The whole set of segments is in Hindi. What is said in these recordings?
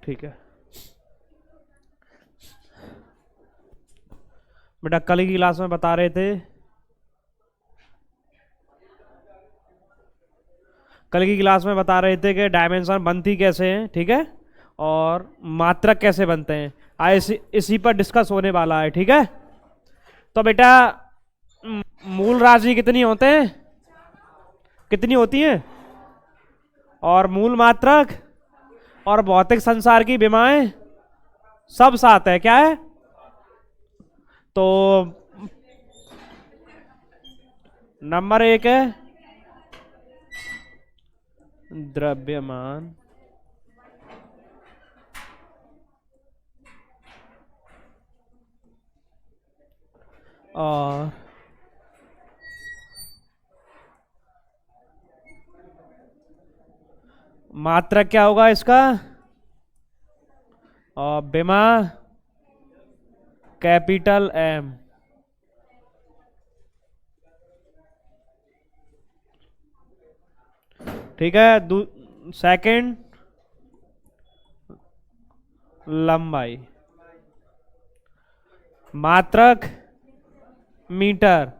ठीक है बेटा, कल की क्लास में बता रहे थे, कल की क्लास में बता रहे थे कि डायमेंशन बनती कैसे हैं, ठीक है, और मात्रक कैसे बनते हैं। आज इसी पर डिस्कस होने वाला है, ठीक है। तो बेटा मूल राशि कितनी होते हैं, कितनी होती हैं, और मूल मात्रक और भौतिक संसार की विमाएं सब साथ है, क्या है। तो नंबर 1 है द्रव्यमान, और मात्रक क्या होगा इसका, और विमा कैपिटल एम। ठीक है। सेकंड लंबाई, मात्रक मीटर,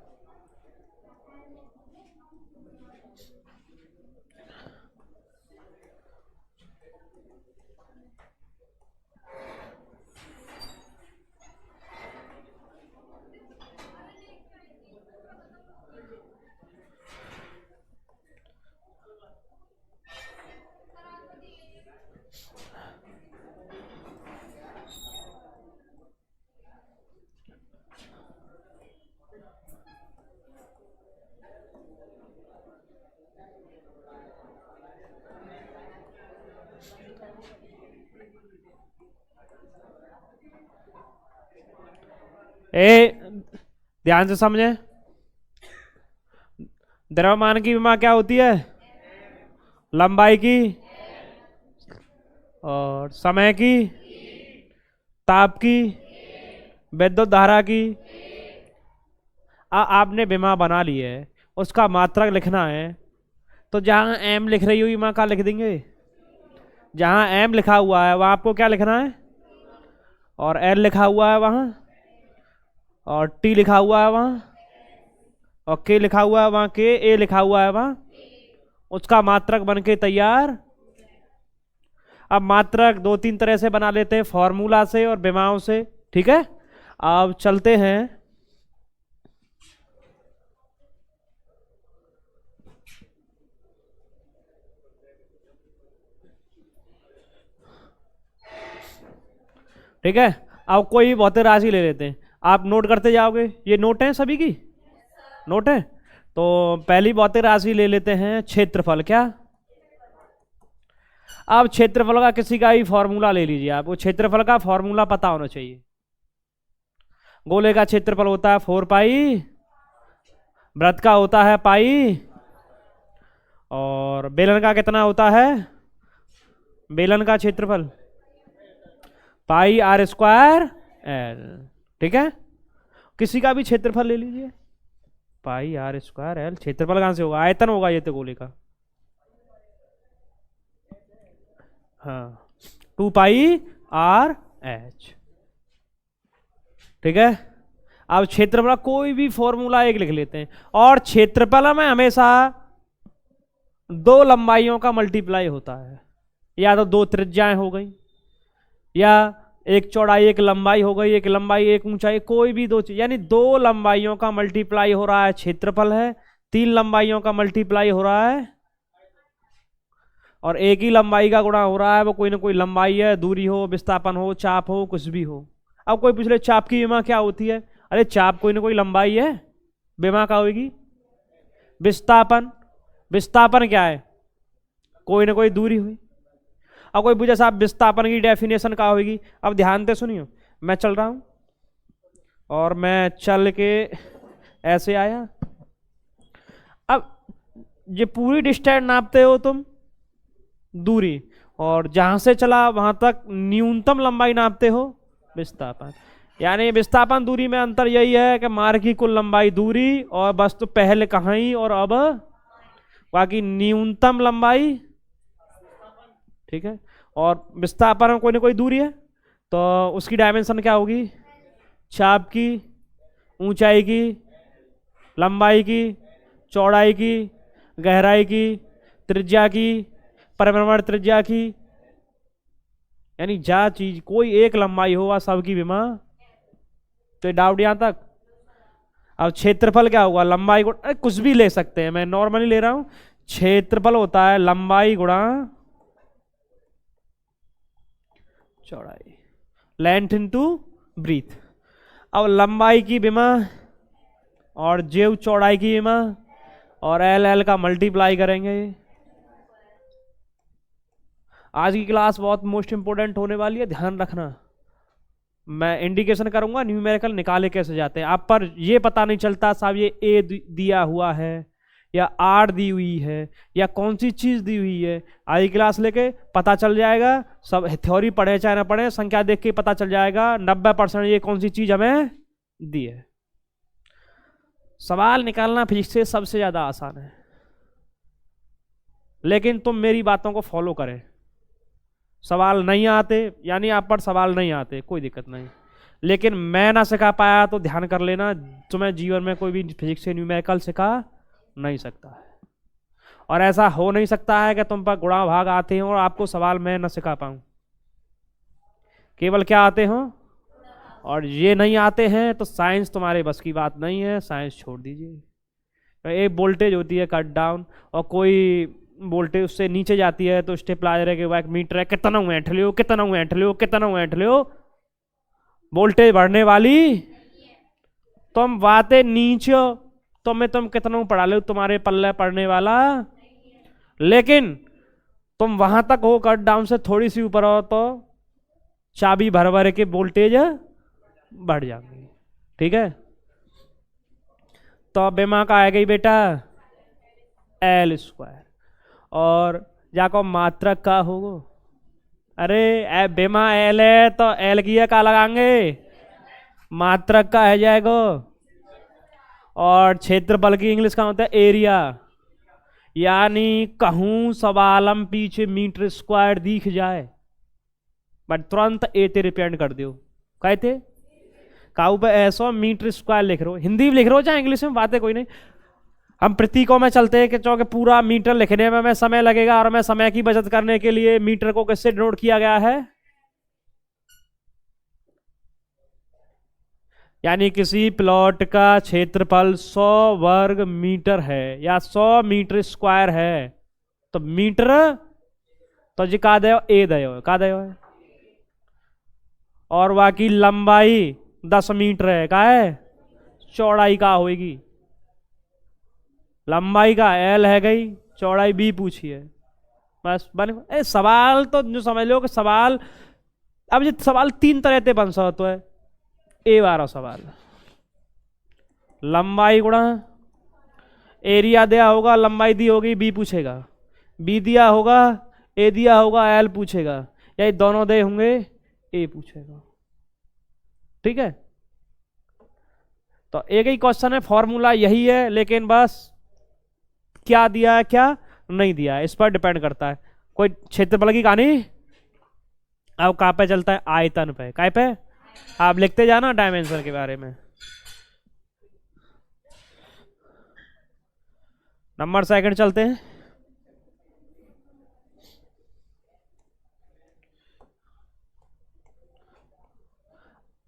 ध्यान से समझे। द्रव्यमान की विमा क्या होती है, लंबाई की, और समय की, ताप की, विद्युत धारा की। आपने विमा बना ली है, उसका मात्रक लिखना है, तो जहां एम लिख रही हो विमा का लिख देंगे, जहां एम लिखा हुआ है वहां आपको क्या लिखना है, और एल लिखा हुआ है वहां, और टी लिखा हुआ है वहां, और के लिखा हुआ है वहां, के ए लिखा हुआ है वहां, उसका मात्रक बन के तैयार। अब मात्रक 2-3 तरह से बना लेते हैं, फॉर्मूला से और विमाओं से, ठीक है। अब चलते हैं, ठीक है। अब कोई भौतिक राशि ले लेते हैं, आप नोट करते जाओगे, ये नोट है सभी की, नोट है। तो पहली भौतिक राशि ले लेते हैं क्षेत्रफल, क्या। अब क्षेत्रफल का किसी का भी फॉर्मूला ले लीजिए, आपको क्षेत्रफल का फॉर्मूला पता होना चाहिए। गोले का क्षेत्रफल होता है 4 पाई, वृत्त का होता है पाई, और बेलन का कितना होता है, बेलन का क्षेत्रफल पाई आर स्क्वायर एल, ठीक है। किसी का भी क्षेत्रफल ले लीजिए, पाई आर स्क्वायर एल। क्षेत्रफल कहां से होगा, आयतन होगा ये तो गोले का, हाँ 2 पाई आर एच, ठीक है। अब क्षेत्रफल कोई भी फॉर्मूला एक लिख लेते हैं, और क्षेत्रफल में हमेशा 2 लंबाइयों का मल्टीप्लाई होता है, या तो 2 त्रिज्याएं हो गई, या एक चौड़ाई एक लंबाई हो गई, एक लंबाई एक ऊंचाई, कोई भी 2 चीज, यानी 2 लंबाइयों का मल्टीप्लाई हो रहा है क्षेत्रफल है, 3 लंबाइयों का मल्टीप्लाई हो रहा है, और एक ही लंबाई का गुणा हो रहा है, वो कोई ना कोई लंबाई है, दूरी हो, विस्थापन हो, चाप हो, कुछ भी हो। अब कोई पूछ ले चाप की विमा क्या होती है, अरे चाप कोई ना कोई लंबाई है, विमा क्या होगी, विस्थापन। विस्थापन क्या है, कोई ना कोई दूरी हुई। अब कोई पूछे साहब विस्थापन की डेफिनेशन क्या होगी, अब ध्यान से सुनियो, मैं चल रहा हूं और मैं चल के ऐसे आया, अब ये पूरी डिस्टेंस नापते हो तुम, दूरी, और जहां से चला वहां तक न्यूनतम लंबाई नापते हो, विस्थापन। यानी विस्थापन दूरी में अंतर यही है कि मार्ग की कुल लंबाई दूरी, और बस तो पहले कहीं और अब बाकी न्यूनतम लंबाई, ठीक है। और विस्थापन में कोई ना कोई दूरी है, तो उसकी डायमेंशन क्या होगी? चाप की, ऊंचाई की, लंबाई की, चौड़ाई की, गहराई की, त्रिज्या की, परिभ्रमण त्रिज्या की, यानी जा चीज कोई एक लंबाई हो वह सबकी विमा। तो डाउट यहां तक। अब क्षेत्रफल क्या होगा? लंबाई गुणा, कुछ भी ले सकते हैं, मैं नॉर्मली ले रहा हूं। क्षेत्रफल होता है लंबाई गुणा चौड़ाई, लेंथ इनटू ब्रीथ। अब लंबाई की विमा और जेव चौड़ाई की विमा और एल एल का मल्टीप्लाई करेंगे। आज की क्लास बहुत मोस्ट इंपोर्टेंट होने वाली है, ध्यान रखना। मैं इंडिकेशन करूंगा न्यूमेरिकल निकाले कैसे जाते हैं। आप पर ये पता नहीं चलता साहब ये ए दिया हुआ है या आर दी हुई है या कौन सी चीज दी हुई है। आज की क्लास लेके पता चल जाएगा। सब थ्योरी पढ़े चाहे ना पढ़े, संख्या देख के पता चल जाएगा 90% ये कौन सी चीज हमें दी है। सवाल निकालना फिजिक्स से सबसे ज्यादा आसान है, लेकिन तुम मेरी बातों को फॉलो करें। सवाल नहीं आते यानी आप पर सवाल नहीं आते, कोई दिक्कत नहीं, लेकिन मैं ना सिखा पाया तो ध्यान कर लेना, तुम्हें जीवन में कोई भी फिजिक्स से न्यूमेरिकल सिखा नहीं सकता है। और ऐसा हो नहीं सकता है कि तुम पर गुणा भाग आते हो और आपको सवाल मैं न सिखा पाऊं। केवल क्या आते हो, और ये नहीं आते हैं तो साइंस तुम्हारे बस की बात नहीं है, साइंस छोड़ दीजिए। एक वोल्टेज होती है कट डाउन, और कोई वोल्टेज उससे नीचे जाती है तो स्टेपलाइजर के वाइक मीटर है, कितना ऐंठ लियो, कितना ऐंठ लियो, कितना ऐंठ लियो। वोल्टेज बढ़ने वाली तुम बातें नीचे, तुम कितना पढ़ा लो, तुम्हारे पल्ले पड़ने वाला। लेकिन तुम वहां तक हो कट डाउन से थोड़ी सी ऊपर हो तो चाबी भर भर के वोल्टेज बढ़ जाएंगे। ठीक है, तो बेमा का आ गई बेटा एल स्क्वायर, और जाको मात्रक का होगो। अरे बेमा एल है तो एल की का लगाएंगे, मात्रक का है जाएगा। और क्षेत्रफल की इंग्लिश का होता है एरिया, यानी कहूं सवालम पीछे मीटर स्क्वायर दिख जाए बट तुरंत ए ते रिपेंड कर दियो, कहते काऊ पे ऐसा मीटर स्क्वायर लिख रहे हो, हिंदी में लिख रहे हो चाहे इंग्लिश में, बातें कोई नहीं। हम प्रतीकों में चलते हैं कि चौके पूरा मीटर लिखने में हमें समय लगेगा, और हमें समय की बचत करने के लिए मीटर को किससे डिनोट किया गया है? यानी किसी प्लॉट का क्षेत्रफल 100 वर्ग मीटर है या 100 मीटर स्क्वायर है, तो मीटर तो जी का दे ए दयो का दयो है, और बाकी लंबाई 10 मीटर है, का है चौड़ाई का होगी। लंबाई का एल है गई, चौड़ाई बी पूछी है, बस बने। सवाल तो जो समझ लो कि सवाल, अब ये सवाल 3 तरह से बन सकता है। ए वाला सवाल लंबाई गुणा एरिया दिया होगा, लंबाई दी होगी, बी पूछेगा, बी दिया होगा, ए दिया होगा, एल पूछेगा, या दोनों दे होंगे ए पूछेगा। ठीक है, तो एक ही क्वेश्चन है, फॉर्मूला यही है, लेकिन बस क्या दिया है क्या नहीं दिया है इस पर डिपेंड करता है। कोई क्षेत्रफल की कहानी अब कहां पे चलता है? आयतन पे। काय पे? आप लिखते जाना डायमेंशन के बारे में। नंबर सेकंड चलते हैं।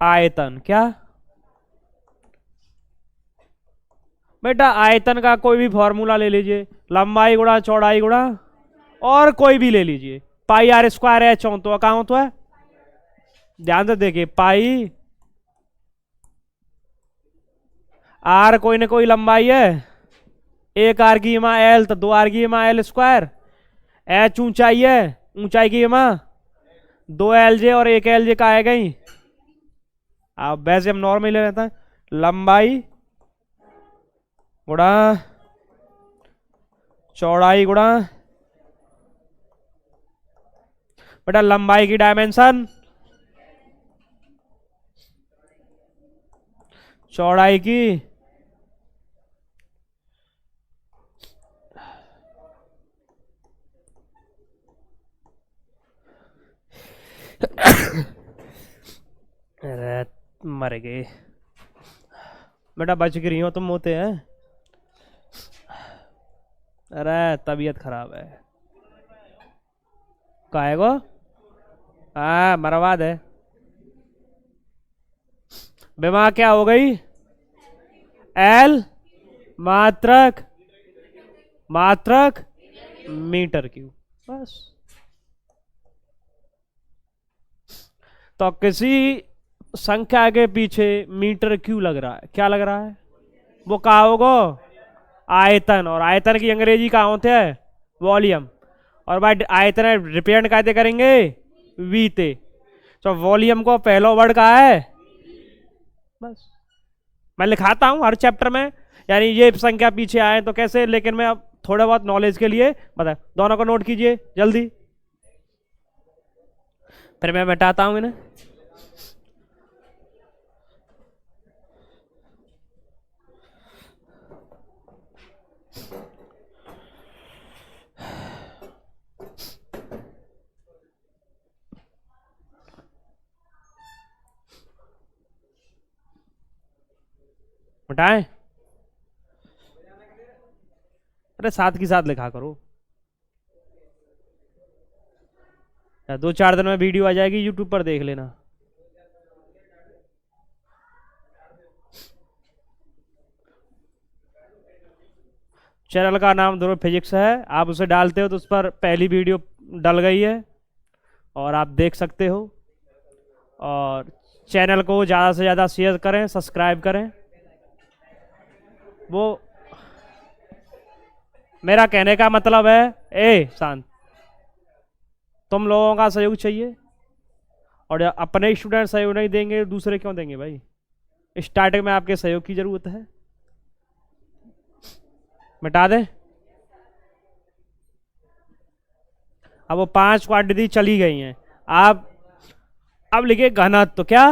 आयतन क्या बेटा? आयतन का कोई भी फॉर्मूला ले लीजिए, लंबाई गुणा चौड़ाई गुणा और कोई भी ले लीजिए, पाई आर स्क्वायर है चौंतो कहां होता है, ध्यान से देखिए, पाई आर कोई ना कोई लंबाई है, एक आर की मा एल तो 2 आर की मा एल स्क्वायर, एच ऊंचाई है, ऊंचाई की मा 2 एल जे और 1 एल जे का है गई। अब वैसे हम नॉर्मल ले लेते हैं, लंबाई गुणा चौड़ाई गुणा, बेटा लंबाई की डायमेंशन, चौड़ाई की मर गए बेटा, बच गिरी हो तुम मोते हैं। अरे तबीयत खराब है, काहे को? हाँ मरवा दे। बीमार क्या हो गई? एल मात्रक मात्रक मीटर क्यूब, बस। तो किसी संख्या के पीछे मीटर क्यों लग रहा है? क्या लग रहा है? वो कहा होगा आयतन, और आयतन की अंग्रेजी कहाँ होते हैं? वॉल्यूम। और भाई आयतन रिप्रेजेंट कैसे करेंगे? वी ते। तो वॉल्यूम को पहला वर्ड कहा है, बस। मैं लिखाता हूं हर चैप्टर में, यानी ये संख्या पीछे आए तो कैसे, लेकिन मैं अब थोड़ा बहुत नॉलेज के लिए बता, दोनों को नोट कीजिए जल्दी, फिर मैं मिटाता हूं इन्हें। मिटाएं? अरे साथ की साथ लिखा करो, 2-4 दिन में वीडियो आ जाएगी, यूट्यूब पर देख लेना। चैनल का नाम ध्रुव फिजिक्स है, आप उसे डालते हो तो उस पर पहली वीडियो डल गई है और आप देख सकते हो। और चैनल को ज़्यादा से ज़्यादा शेयर करें, सब्सक्राइब करें। वो मेरा कहने का मतलब है, ए शांत, तुम लोगों का सहयोग चाहिए, और अपने स्टूडेंट सहयोग नहीं देंगे दूसरे क्यों देंगे भाई? स्टार्टिंग में आपके सहयोग की जरूरत है। मिटा दे। अब वो 5 क्वांटिटी चली गई हैं। आप अब लिखिए घनत्व। तो क्या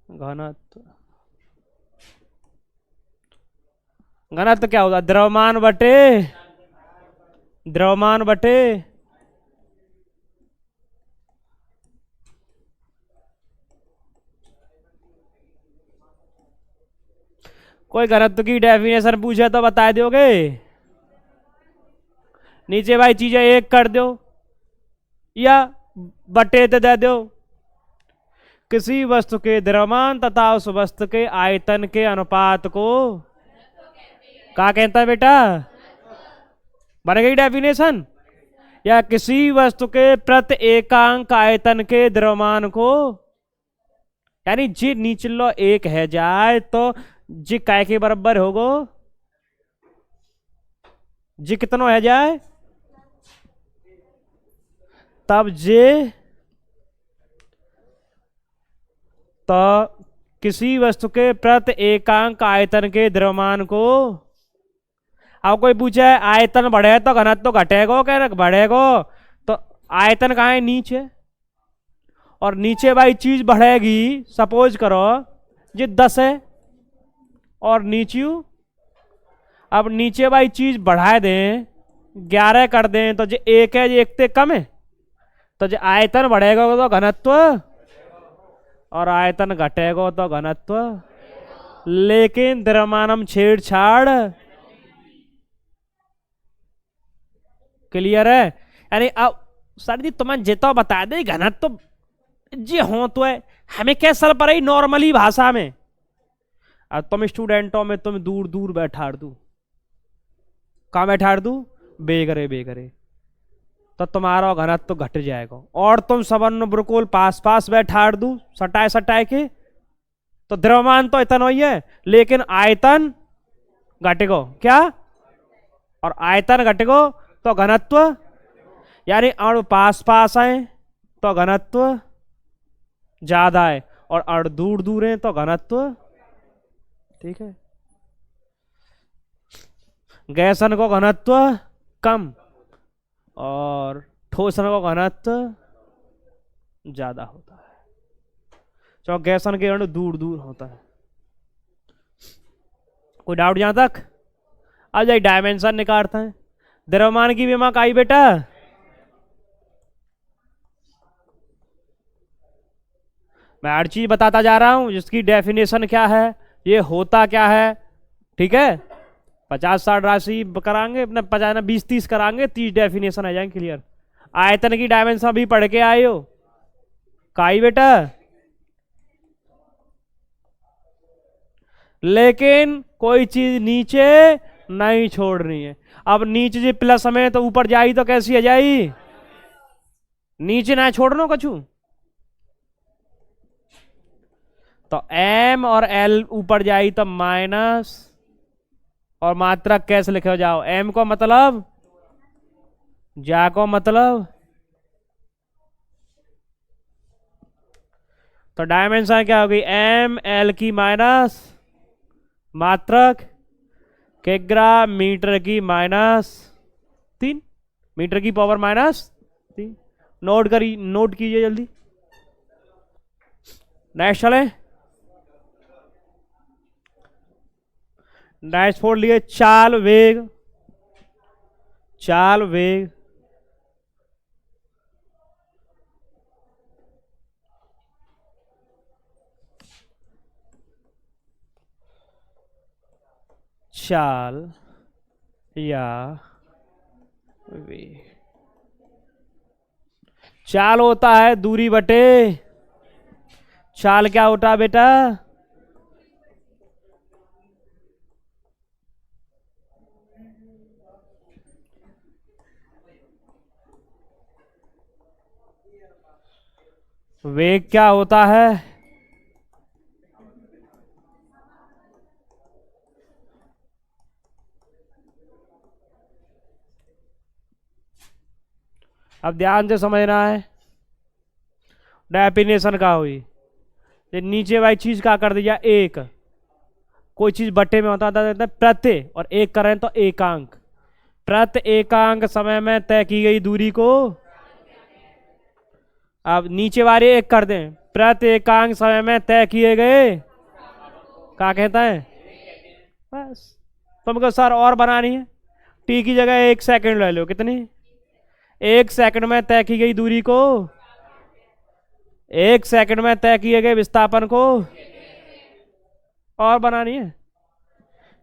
घनत्व? घनत्व क्या होगा? द्रव्यमान बटे द्रव्यमान बटे कोई घनत्व की डेफिनेशन पूछे तो बता दोगे? नीचे भाई चीजें एक कर दो या बटे तो दे दो। किसी वस्तु के द्रव्यमान तथा उस वस्तु के आयतन के अनुपात को क्या कहता है बेटा? बन गई डेफिनेशन? या किसी वस्तु के प्रति एकांक आयतन के द्रव्यमान को, यानी जी नीचलो एक है जाए तो जी काय के बराबर होगो? जी कितनो है जाए तब जे, तो किसी वस्तु के प्रति एकांक आयतन के द्रव्यमान को। अब कोई पूछे आयतन बढ़े तो घनत्व तो घटेगो, क्या बढ़ेगो? तो आयतन कहाँ है? नीचे। और नीचे भाई चीज बढ़ेगी, सपोज करो ये 10 है और नीचे, अब नीचे भाई चीज बढ़ा दें 11 कर दें तो जो 1 है, ये 1 से कम है, तो जो आयतन बढ़ेगा तो घनत्व, और आयतन घटेगा तो घनत्व। लेकिन द्रव्यमानम छेड़छाड़। क्लियर है? यानी अब सर जी तुम्हें जितो बता दे घनत्व जी हो तो है, हमें क्या सर पर नॉर्मली भाषा में। अब तुम स्टूडेंटों में तुम दूर दूर बैठा दू, कहाँ बैठा दू? बेगरे बेगरे, तो तुम्हारा घनत्व तो घट जाएगा। और तुम सबन बिल्कुल पास पास बैठा दू सटाए सटाए के, तो द्रव्यमान तो इतना ही है लेकिन आयतन घटेगो। क्या? और आयतन घटेगो तो घनत्व, यानी अणु पास पास आए तो घनत्व ज्यादा है, और अणु दूर दूर है तो घनत्व, ठीक है। गैसन को घनत्व कम और ठोसन को घनत्व ज्यादा होता है, तो गैसन के अणु दूर दूर होता है। कोई डाउट यहां तक? अब जाए डायमेंशन निकालते हैं। द्रव्यमान की विमा का आई बेटा? मैं हर चीज बताता जा रहा हूं जिसकी डेफिनेशन क्या है, ये होता क्या है। ठीक है, 50-60 राशि कराएंगे अपने, 50-20-30 कराएंगे, 30 डेफिनेशन आ जाएंगे क्लियर। आयतन की डायमेंशन भी पढ़ के आए हो काई बेटा, लेकिन कोई चीज नीचे नहीं छोड़नी है। अब नीचे जी प्लस में तो ऊपर जाई तो कैसी आ जाई, नीचे ना छोड़नो कछु। तो एम और एल ऊपर जाई तो माइनस, और मात्रक कैसे लिखे जाओ, एम को मतलब जा को मतलब, तो डायमेंशन क्या होगी, एम एल की माइनस मात्रक किग्रा मीटर की -3, मीटर की पावर -3। नोट कीजिए जल्दी। नेक्स्ट चले, नेक्स्ट फोड़ लिए चाल वेग, चाल वेग चाल या वेग। चाल होता है दूरी बटे, चाल क्या होता है बेटा, वेग क्या होता है, अब ध्यान से समझना है। डेफिनेशन का हुई, ये नीचे वाली चीज का कर दिया एक, कोई चीज बट्टे में होता था प्रत्यय, और एक करें तो एकांक, प्रति एकांक समय में तय की गई दूरी को, अब नीचे वाले एक कर दें, प्रति एकांक समय में तय किए गए क्या कहता है, बस। तुमको सर और बनानी है, टी की जगह 1 सेकंड ले लो, कितनी, 1 सेकंड में तय की गई दूरी को, 1 सेकंड में तय किए गए विस्थापन को, और बनानी है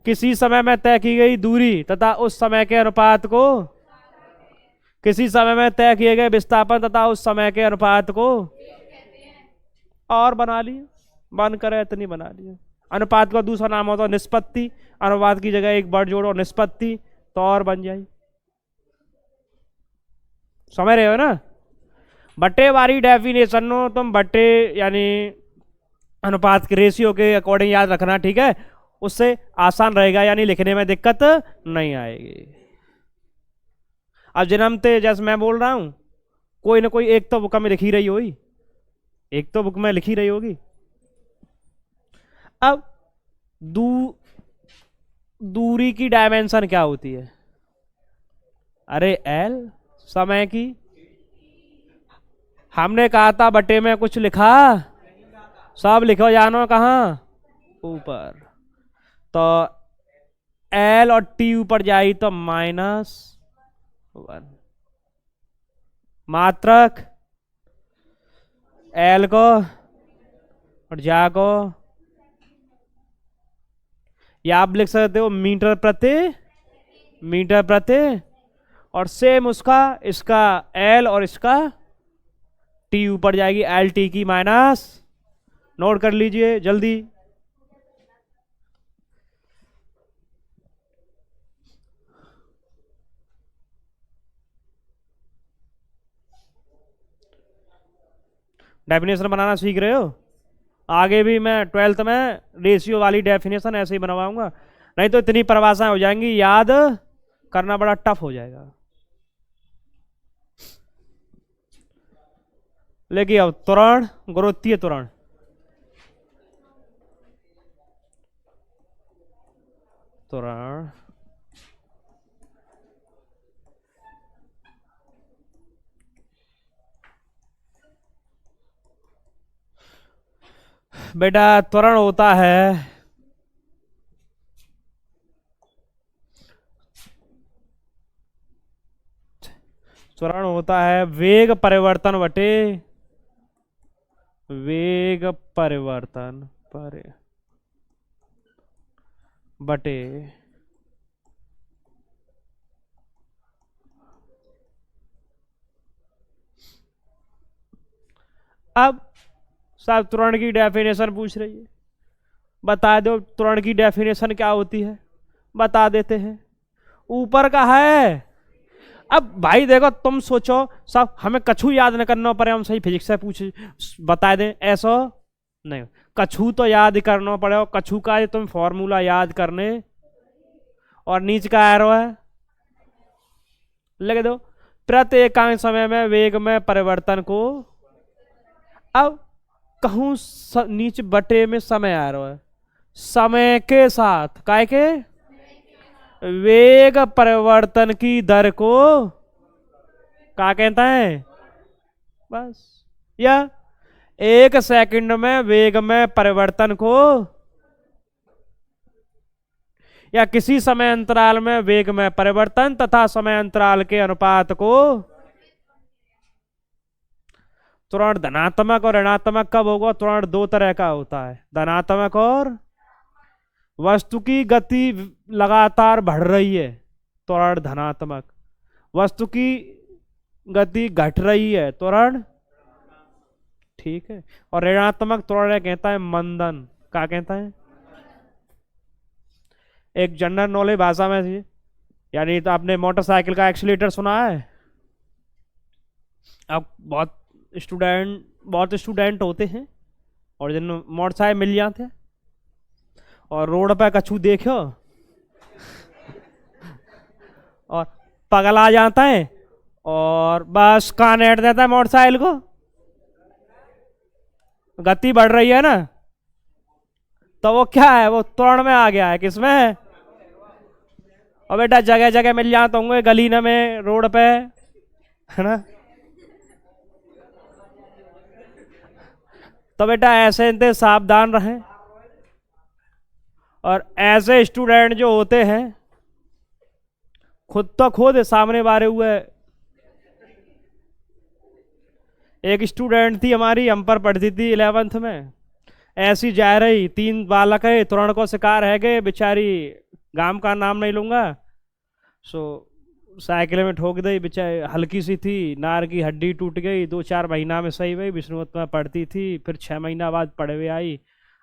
किसी समय में तय की गई दूरी तथा उस समय के अनुपात को, किसी समय में तय किए गए विस्थापन तथा उस समय के अनुपात को, और बना लिया, बन करे इतनी बना लिया। अनुपात का दूसरा नाम होता है निष्पत्ति, अनुपात की जगह एक वर्ड जोड़ो निष्पत्ति, तो और बन जाए। समझ रहे हो ना, बट्टे वाली डेफिनेशन नो तुम बट्टे यानी अनुपात के रेशियो के अकॉर्डिंग याद रखना, ठीक है, उससे आसान रहेगा, यानी लिखने में दिक्कत नहीं आएगी। अब जन्मते जैसे मैं बोल रहा हूं, कोई ना कोई एक तो बुक में लिखी रही होगी, एक तो बुक में लिखी रही होगी। अब दूरी की डायमेंशन क्या होती है, अरे एल, समय की, हमने कहा था बटे में कुछ लिखा, सब लिखो जानो कहां ऊपर, तो एल और टी ऊपर जाई तो -1, मात्रक एल को और जा को, या आप लिख सकते हो मीटर प्रति, और सेम उसका इसका एल और इसका टी ऊपर जाएगी एल टी की माइनस, नोट कर लीजिए जल्दी। डेफिनेशन बनाना सीख रहे हो, आगे भी मैं 12th में रेशियो वाली डेफिनेशन ऐसे ही बनवाऊंगा, नहीं तो इतनी परिभाषाएं हो जाएंगी, याद करना बड़ा टफ हो जाएगा। लेकिन अब त्वरण, गुरुत्वीय त्वरण, त्वरण बेटा, त्वरण होता है वेग परिवर्तन बटे वेग परिवर्तन पर बटे अब साहब त्वरण की डेफिनेशन पूछ रही है, बता दो त्वरण की डेफिनेशन क्या होती है, बता देते हैं। ऊपर का है। अब भाई देखो तुम सोचो साहब हमें कछु याद न करना पड़े, हम सही फिजिक्स से पूछ बता दें ऐसा नहीं, कछु तो याद करना पड़े, कछु का ये तुम फॉर्मूला याद करने, और नीचे का एरो है लिख दो, प्रति एकांक समय में वेग में परिवर्तन को। अब कहूं नीचे बटे में समय आ रहा है, समय के साथ काय के वेग परिवर्तन की दर को क्या कहता है, बस। या 1 सेकंड में वेग में परिवर्तन को, या किसी समय अंतराल में वेग में परिवर्तन तथा समय अंतराल के अनुपात को। त्वरण धनात्मक और ऋणात्मक कब होगा, त्वरण दो तरह का होता है, धनात्मक और वस्तु की गति लगातार बढ़ रही है त्वरण धनात्मक, वस्तु की गति घट रही है त्वरण, ठीक है। और ऋणात्मक त्वरण कहता है मंदन, क्या कहता है, एक जनरल नॉलेज भाषा में थी, यानी तो आपने मोटरसाइकिल का एक्सीलेटर सुना है। अब बहुत स्टूडेंट होते हैं और जिन मोटरसाइकिल मिल जाते हैं और रोड पे कछु देखो और पगला जाता है और बस कान हेट देता है मोटरसाइकिल को, गति बढ़ रही है ना, तो वो क्या है, वो त्वरण में आ गया है, किसमें। और बेटा जगह जगह मिल जाते होंगे, गली न में, रोड पे, है ना। तो बेटा ऐसे इनसे सावधान रहें। और ऐसे स्टूडेंट जो होते हैं खुद तो खुद सामने बारे हुए, एक स्टूडेंट थी हमारी, हम पर पढ़ती थी 11th में, ऐसी जा रही, 3 बालक है, त्वरण को शिकार है गए बेचारी, गांव का नाम नहीं लूंगा, सो साइकिल में ठोक दी बेचारी, हल्की सी थी, नार की हड्डी टूट गई, 2-4 महीना में सही हुई, विष्णुवत में पढ़ती थी, फिर 6 महीना बाद पढ़े हुए आई।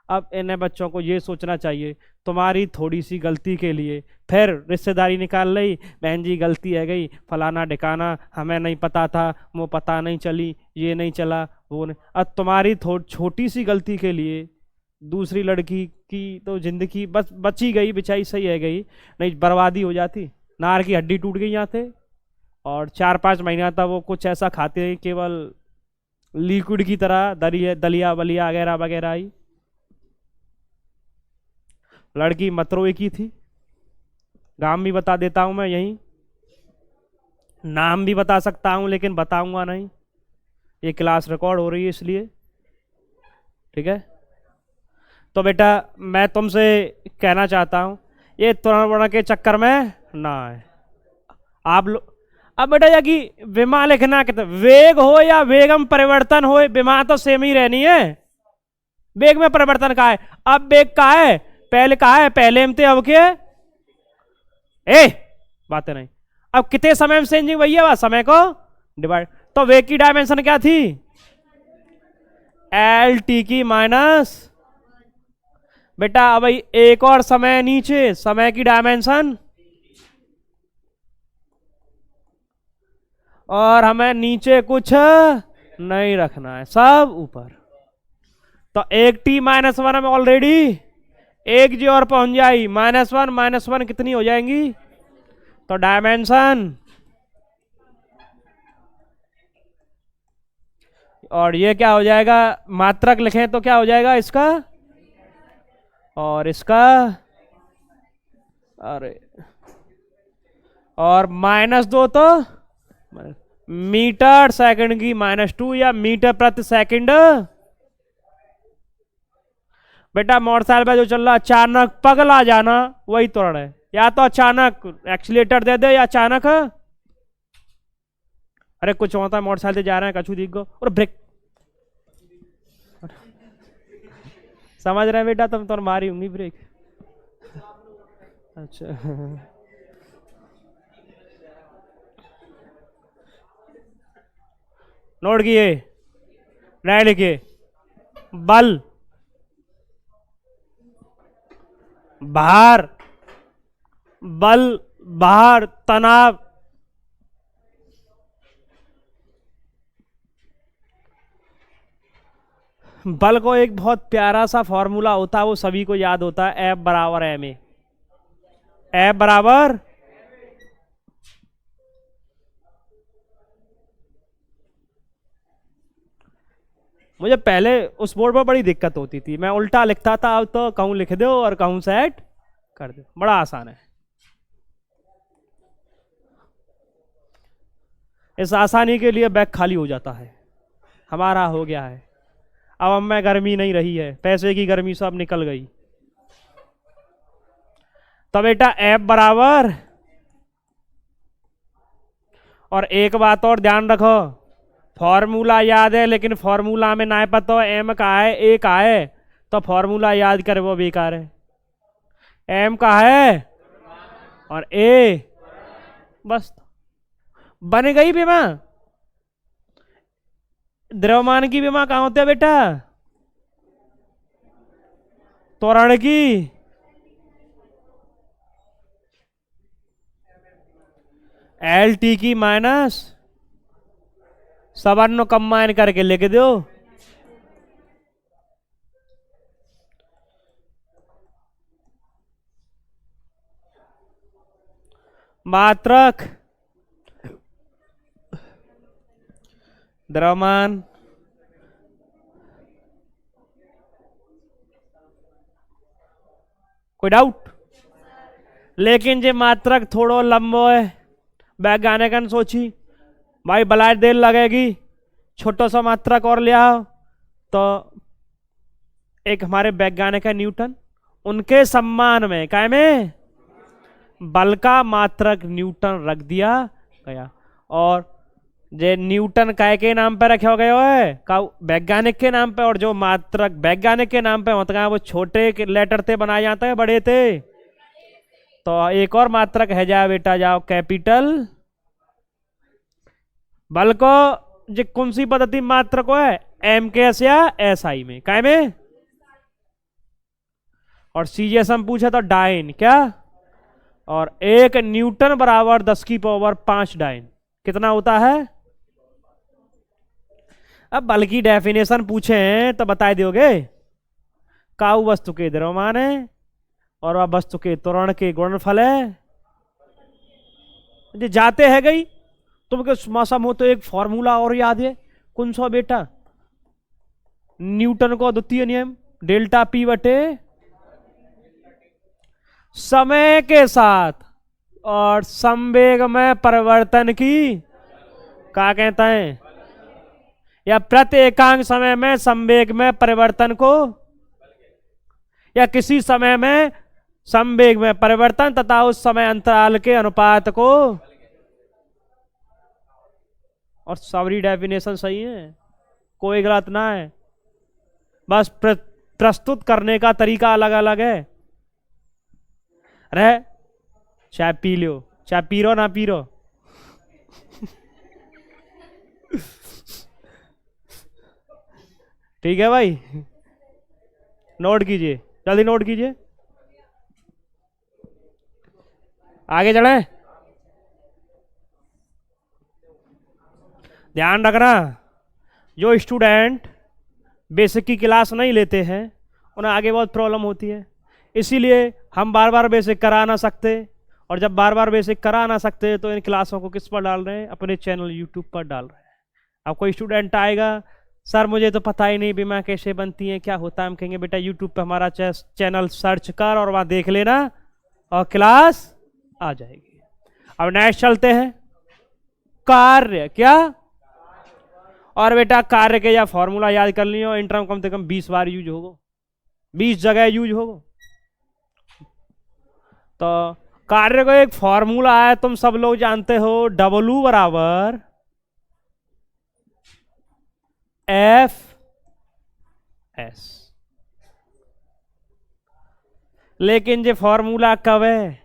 अब इन्हें बच्चों को ये सोचना चाहिए तुम्हारी थोड़ी सी गलती के लिए फिर रिश्तेदारी निकाल ली, बहन जी गलती है गई, फलाना ढिकाना, हमें नहीं पता था, वो पता नहीं चली, ये नहीं चला, वो नहीं। अब तुम्हारी छोटी सी गलती के लिए दूसरी लड़की की तो जिंदगी बस बची गई, बेचारी सही है गई, नहीं बर्बादी हो जाती। नार की हड्डी टूट गई यहाँ से, और 4-5 महीना तक वो कुछ ऐसा खाते हैं केवल लिक्विड की तरह, दलिया बलिया वगैरह वगैरह आई। लड़की मतरोई की थी, नाम भी बता देता हूं मैं, यही नाम भी बता सकता हूं लेकिन बताऊंगा नहीं, ये क्लास रिकॉर्ड हो रही है इसलिए, ठीक है। तो बेटा मैं तुमसे कहना चाहता हूं ये त्वरण के चक्कर में ना है आप लोग। अब बेटा या कि विमा लिखना कितना, वेग हो या वेगम परिवर्तन हो, विमा तो सेम ही रहनी है, वेग में परिवर्तन का है। अब वेग का है, पहले कहा है, पहले में थे, अब के बातें नहीं। अब कितने समय में चेंजिंग भैया, वह समय को डिवाइड, तो वेग की डायमेंशन क्या थी, एल टी की माइनस, बेटा अब एक और समय नीचे, समय की डायमेंशन, और हमें नीचे कुछ नहीं रखना है, सब ऊपर। तो एक टी -1 में ऑलरेडी एक जी और पहुंच जाई, -1 कितनी हो जाएंगी, तो डायमेंशन, और ये क्या हो जाएगा, मात्रक लिखें तो क्या हो जाएगा इसका और इसका, अरे और -2 तो मीटर सेकंड की -2 या मीटर प्रति सेकंड। बेटा मोटरसाइकिल पे जो चल रहा, अचानक पगला जाना वही त्वरण है, या तो अचानक एक्सीलेटर दे दे या अचानक, अरे कुछ होता है मोटरसाइकिल से जा रहे हैं कछु दिख गो और ब्रेक, समझ रहे बेटा, तुम तो मारी होंगी ब्रेक। अच्छा नोट किए, नए लिखिए। बल, भार, बल, भार, तनाव। बल को एक बहुत प्यारा सा फॉर्मूला होता है, वो सभी को याद होता है, F बराबर एम ए। F बराबर, मुझे पहले उस बोर्ड पर बड़ी दिक्कत होती थी, मैं उल्टा लिखता था, अब तो कहूं लिख दो और कहूं सेट कर दो, बड़ा आसान है। इस आसानी के लिए बैग खाली हो जाता है, हमारा हो गया है। अब हमें गर्मी नहीं रही है, पैसे की गर्मी सब निकल गई। तो बेटा F बराबर, और एक बात और ध्यान रखो, फॉर्मूला याद है लेकिन फॉर्मूला में ना पता हो एम का है ए का है, तो फॉर्मूला याद करे वो बेकार है। एम का है और ए, बस बन गई बीमा। द्रव्यमान की बीमा कहां होती है बेटा? त्वरण की, एल टी की माइनस सवर्णों कंबाइन करके लिख दो। मात्रक द्रव्यमान कोई डाउट? लेकिन जे मात्रक थोड़ो लंबो है, वैज्ञानिक ने सोची भाई बलाय देर लगेगी, छोटो सा मात्रक और ले आओ। तो एक हमारे वैज्ञानिक है न्यूटन, उनके सम्मान में काय में बल का मात्रक न्यूटन रख दिया गया। और जे न्यूटन काय के नाम पे रखे गए है का वैज्ञानिक के नाम पे, और जो मात्रक वैज्ञानिक के नाम पे होता है वो छोटे के लेटर थे बनाए जाते हैं बड़े थे। तो एक और मात्रक है, जाओ बेटा जाओ, कैपिटल। बल को जो कौन सी पद्धति मात्रक को है, एम के एस या एस आई में, काय में। और सीजीएस हम पूछा तो डाइन क्या, और एक न्यूटन बराबर 10⁵ डाइन कितना होता है? अब बल की डेफिनेशन पूछे हैं तो बता दोगे। काऊ वस्तु के द्रव्यमान है और वह वस्तु के त्वरण के गुणनफल है। जाते है गई तुम के मौसम हो तो एक फॉर्मूला और याद है, कौन सा बेटा? न्यूटन को द्वितीय नियम, डेल्टा पी बटे समय के साथ और संवेग में परिवर्तन की क्या कहता है, या प्रति एकांक समय में संवेग में परिवर्तन को, या किसी समय में संवेग में परिवर्तन तथा उस समय अंतराल के अनुपात को। और सारी डेफिनेशन सही है, कोई गलत ना है, बस प्रस्तुत करने का तरीका अलग अलग है। अरे चाय पी लो, चाय पी रो ना पी रो। ठीक है भाई, नोट कीजिए, जल्दी नोट कीजिए, आगे चले। ध्यान रखना, जो स्टूडेंट बेसिक की क्लास नहीं लेते हैं उन्हें आगे बहुत प्रॉब्लम होती है, इसीलिए हम बार बार बेसिक करा ना सकते। और जब बार बार बेसिक करा ना सकते तो इन क्लासों को किस पर डाल रहे हैं? अपने चैनल यूट्यूब पर डाल रहे हैं। अब कोई स्टूडेंट आएगा, सर मुझे तो पता ही नहीं बीमा कैसे बनती है, क्या होता है। हम कहेंगे बेटा यूट्यूब पे हमारा चैनल सर्च कर और वहां देख लेना और क्लास आ जाएगी। अब नेक्स्ट चलते हैं, कार्य क्या? और बेटा कार्य के या फॉर्मूला याद कर लियो, इंटरम कम से कम 20 बार यूज होगा, 20 जगह यूज होगा। तो कार्य को एक फॉर्मूला है, तुम सब लोग जानते हो, W बराबर F S। लेकिन ये फॉर्मूला कब है?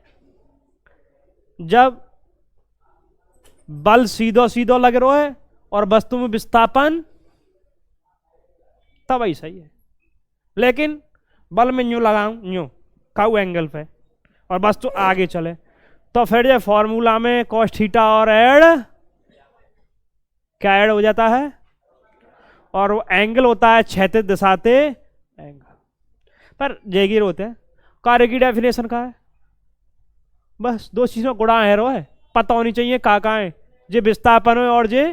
जब बल सीधो सीधो लग रहा है और वस्तु में विस्थापन, तब ही सही है। लेकिन बल में यूं लगाऊं, यूं काउ एंगल पे, और वस्तु आगे चले, तो फिर ये फॉर्मूला में cos थीटा और ऐड क्या ऐड हो जाता है? और वो एंगल होता है क्षैतिज दिशा से एंगल। पर जेगिर होते हैं कार्य की डेफिनेशन का है, बस दो चीजों गुणा है रो है, पता होनी चाहिए कहाँ है जे विस्थापन है और जे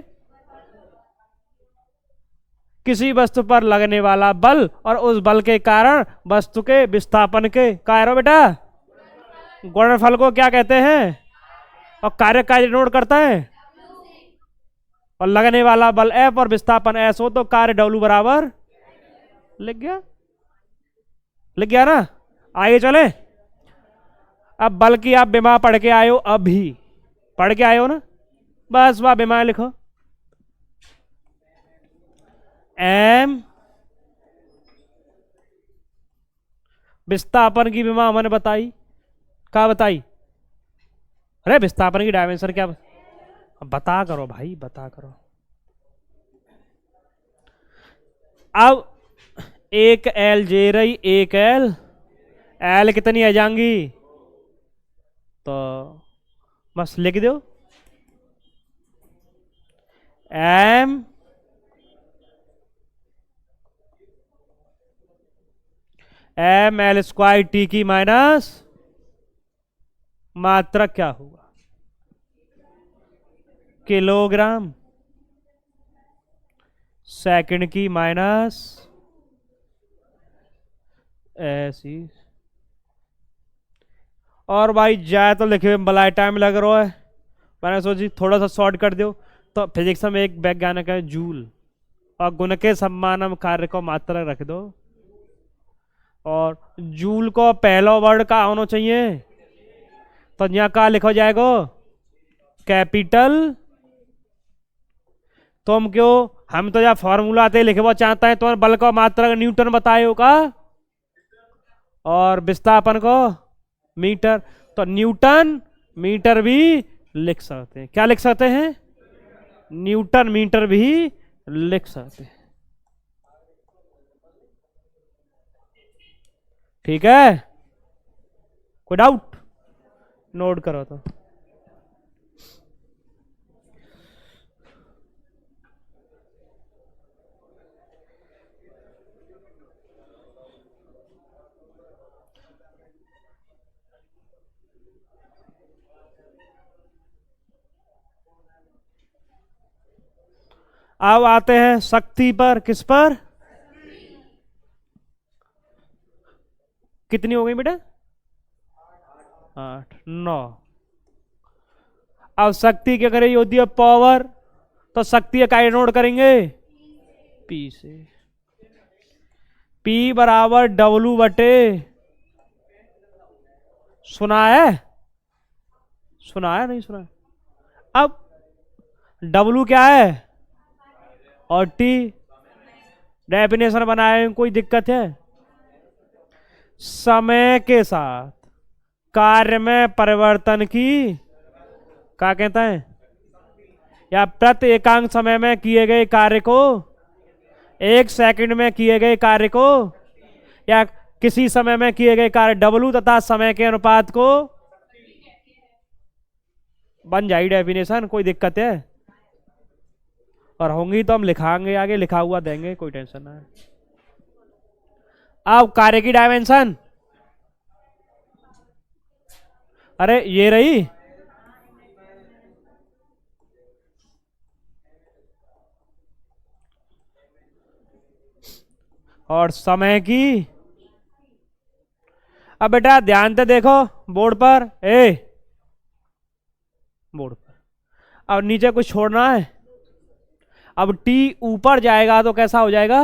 किसी वस्तु पर लगने वाला बल और उस बल के कारण वस्तु के विस्थापन के कार्य बेटा गुणनफल को क्या कहते हैं? और कार्य कार्य नोट करता है, और लगने वाला बल F और विस्थापन S हो तो कार्य W बराबर लिख गया, लिख गया ना। आगे चले। अब बल की आप विमा पढ़ के आए हो, अभी पढ़ के आए हो ना, बस वह विमा लिखो। M विस्थापन की विमा मैंने बताई, क्या बताई? अरे विस्थापन की डायमेंशन क्या बता करो भाई, बता करो। अब एक एल जे रही, एक एल, एल कितनी आ जाएंगी? तो बस लिख दो M M L square T की माइनस मात्रा क्या होगा? किलोग्राम सेकंड की माइनस ऐसी। और भाई जाए तो लिखे हुए बलाई टाइम लग रहा है, मैंने सोची थोड़ा सा शॉर्ट कर दो। तो फिजिक्स में एक वैज्ञानिक है जूल, और गुण के सम्मानम कार्य को मात्रा रख दो, और जूल को पहला वर्ड का होना चाहिए, तो यहाँ का लिखा जाएगा कैपिटल। तुम क्यों, हम तो यहाँ फॉर्मूला आते लिखे वो चाहता है, तुम्हारे बल को मात्रा न्यूटन बताए होगा और विस्थापन को मीटर, तो न्यूटन मीटर भी लिख सकते हैं। क्या लिख सकते हैं? न्यूटन मीटर भी लिख सकते हैं। ठीक है, कोई डाउट? नोट करो तो। अब आते हैं शक्ति पर। किस पर? कितनी हो गई बेटा? 8 9। अब शक्ति क्या करेगी? होती है पावर, तो शक्ति का नोट करेंगे पी से। P बराबर W बटे, सुना है? सुना है नहीं सुना है? अब W क्या है और T डेफिनेशन बनाए, कोई दिक्कत है? समय के साथ कार्य में परिवर्तन की क्या कहता है? या प्रति एकांक समय में किए गए कार्य को, एक सेकंड में किए गए कार्य को, या किसी समय में किए गए कार्य W तथा समय के अनुपात को, बन जाए डेफिनेशन। कोई दिक्कत है? और होंगी तो हम लिखाएंगे, आगे लिखा हुआ देंगे, कोई टेंशन ना है। अब कार्य की डायमेंशन, अरे ये रही, और समय की। अब बेटा ध्यान से देखो बोर्ड पर, बोर्ड पर। अब नीचे कुछ छोड़ना है। अब T ऊपर जाएगा तो कैसा हो जाएगा?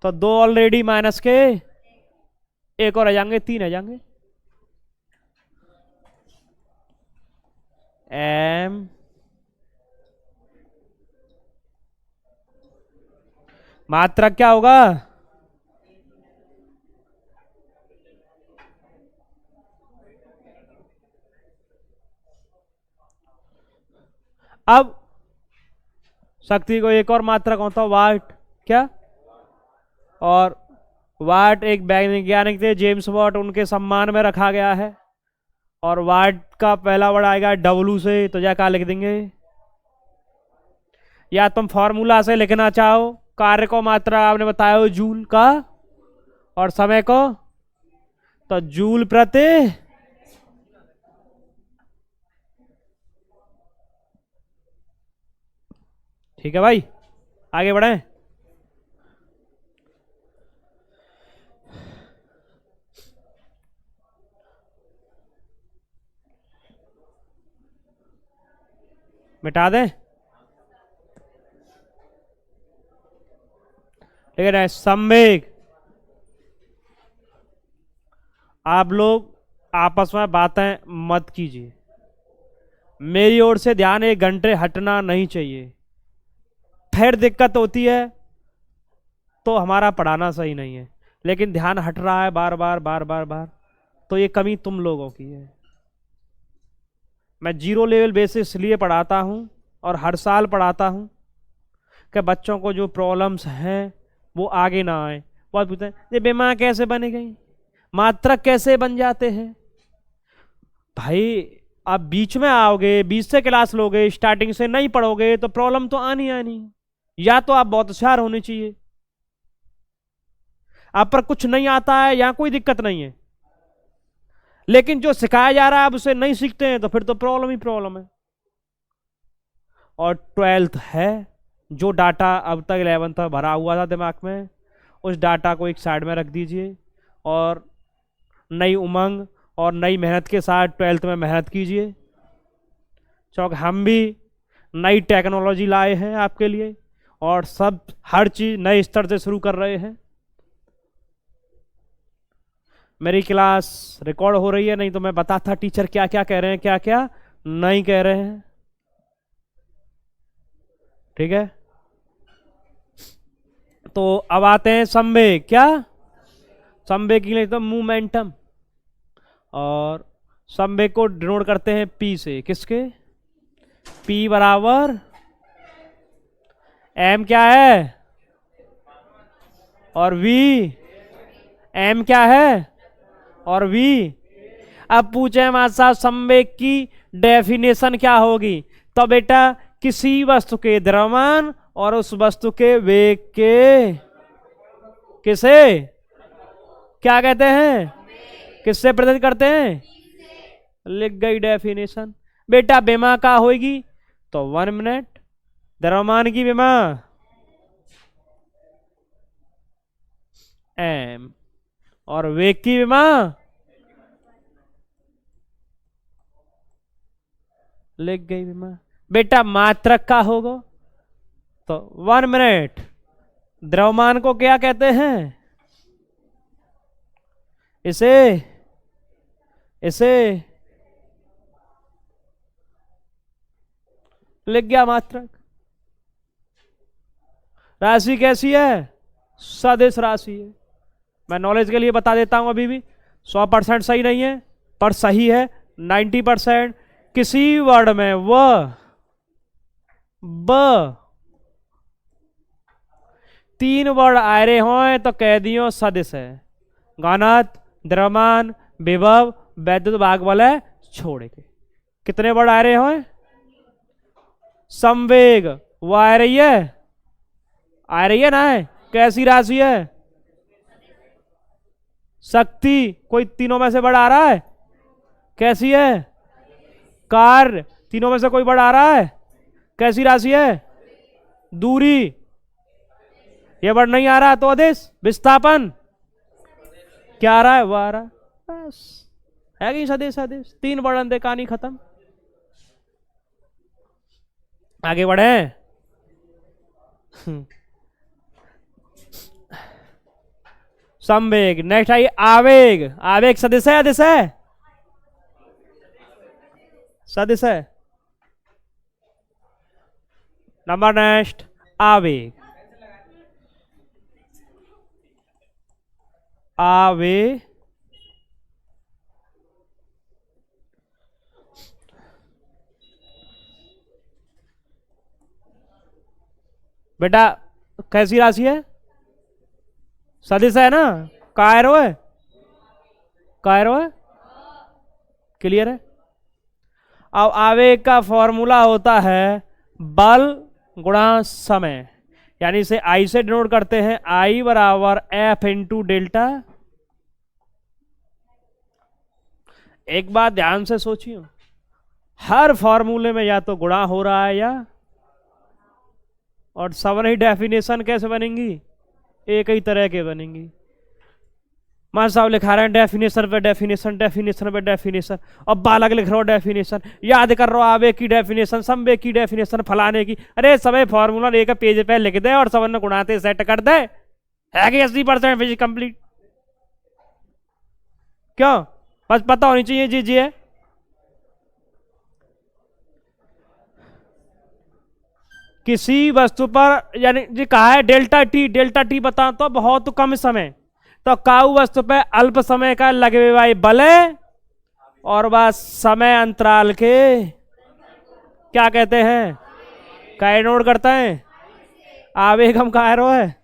तो 2 ऑलरेडी माइनस के, एक और आ जाएंगे, 3 आ जाएंगे। M मात्रा क्या होगा? अब शक्ति को एक और मात्रक होता है वाट, क्या? और वाट एक वैज्ञानिक थे जेम्स वाट, उनके सम्मान में रखा गया है। और वाट का पहला वर्ड आएगा डब्लू से, तो क्या लिख देंगे? या तुम फॉर्मूला से लिखना चाहो, कार्य को मात्रा आपने बताया हो जूल का, और समय को तो जूल प्रति। ठीक है भाई, आगे बढ़े। मिटा दें, ठीक है। संवेग, आप लोग आपस में बातें मत कीजिए, मेरी ओर से ध्यान 1 घंटे हटना नहीं चाहिए। फिर दिक्कत होती है तो हमारा पढ़ाना सही नहीं है, लेकिन ध्यान हट रहा है बार बार बार बार बार, तो ये कमी तुम लोगों की है। मैं 0 लेवल बेसिस इसलिए पढ़ाता हूँ और हर साल पढ़ाता हूँ कि बच्चों को जो प्रॉब्लम्स हैं वो आगे ना आए। बहुत पूछते हैं ये बेमा कैसे बने गई, मात्रक कैसे बन जाते हैं। भाई आप बीच में आओगे, बीच से क्लास लोगे, स्टार्टिंग से नहीं पढ़ोगे तो प्रॉब्लम तो आनी आनी। या तो आप बहुत होशियार होने चाहिए, आप पर कुछ नहीं आता है, यहाँ कोई दिक्कत नहीं है, लेकिन जो सिखाया जा रहा है आप उसे नहीं सीखते हैं तो फिर तो प्रॉब्लम ही प्रॉब्लम है। और 12th है, जो डाटा अब तक 11th तक भरा हुआ था दिमाग में, उस डाटा को एक साइड में रख दीजिए और नई उमंग और नई मेहनत के साथ 12th में मेहनत कीजिए। क्योंकि हम भी नई टेक्नोलॉजी लाए हैं आपके लिए, और सब हर चीज़ नए स्तर से शुरू कर रहे हैं। मेरी क्लास रिकॉर्ड हो रही है, नहीं तो मैं बताता टीचर क्या क्या कह रहे हैं, क्या क्या नहीं कह रहे हैं। ठीक है, तो अब आते हैं संवेग। क्या संवेग के लिए? तो मोमेंटम, और संवेग को डिनोट करते हैं पी से। किसके? पी बराबर एम क्या है, और वी एम क्या है, और वी। अब पूछे हमारे साथ संवेग की डेफिनेशन क्या होगी, तो बेटा किसी वस्तु के द्रव्यमान और उस वस्तु के वेग के किसे क्या कहते हैं, किससे प्रदर्शित करते हैं? लिख गई डेफिनेशन। बेटा बेमा का होगी तो 1 मिनट, द्रव्यमान की बेमा एम, और वेग की बेमा लिख गई बेमा। बेटा मात्रक का होगा तो 1 मिनट, द्रव्यमान को क्या कहते हैं? इसे इसे लिख गया मात्रक। राशि कैसी है? सदिश राशि है। मैं नॉलेज के लिए बता देता हूं, अभी भी 100% सही नहीं है पर सही है 90%। किसी वर्ड में व ब 3 वर्ड आ रहे हो तो कह दियो सदिश है। घनत्व, द्रव्यमान, विभव, वैद्युत भाग बल है छोड़ के। कितने वर्ड आ रहे हो? संवेग वो आ रही है ना, है कैसी राशि है? शक्ति कोई तीनों में से बढ़ आ रहा है, कैसी है? कार्य तीनों में से कोई बढ़ आ रहा है, कैसी राशि है? दूरी ये बढ़ नहीं आ रहा तो अदिश। विस्थापन क्या आ रहा है? वो आ रहा है, बस है कि सदिश सदिश। 3 वर्ड दे, कहानी खत्म। आगे बढ़े। संवेग। नेक्स्ट आई आवेग। आवेग सदिश है अदिश है? सदिश है। नंबर नेक्स्ट आवेग। आवे बेटा कैसी राशि है? सदिश है ना? कायरो है, कायरो है, क्लियर है। अब आवेग का फॉर्मूला होता है बल गुणा समय, यानी इसे आई से डिनोट करते हैं, आई बराबर एफ इंटू डेल्टा। एक बात ध्यान से सोचिए, हर फॉर्मूले में या तो गुणा हो रहा है या, और सब ही डेफिनेशन कैसे बनेंगी? एक ही तरह के बनेंगी। मान साहब लिखा रहे हैं डेफिनेशन पे डेफिनेशन, डेफिनेशन पे डेफिनेशन, और बालक लिख रहा हो डेफिनेशन, याद कर रहा हो आवेग की डेफिनेशन, संवेग की डेफिनेशन, फलाने की। अरे सब फॉर्मूला एक पेज पे लिख दे और सब ने गुणाते सेट कर दे, है कि 80% फिजिक्स कंप्लीट। क्यों? बस पता होनी चाहिए जी जी है। किसी वस्तु पर, यानी जी कहा है डेल्टा टी, डेल्टा टी बता तो बहुत कम समय, तो काऊ वस्तु पे अल्प समय का लगे हुए भाई बल है, और बस समय अंतराल के क्या कहते हैं, काय नोट करते हैं, आवेग हम कह रहे है,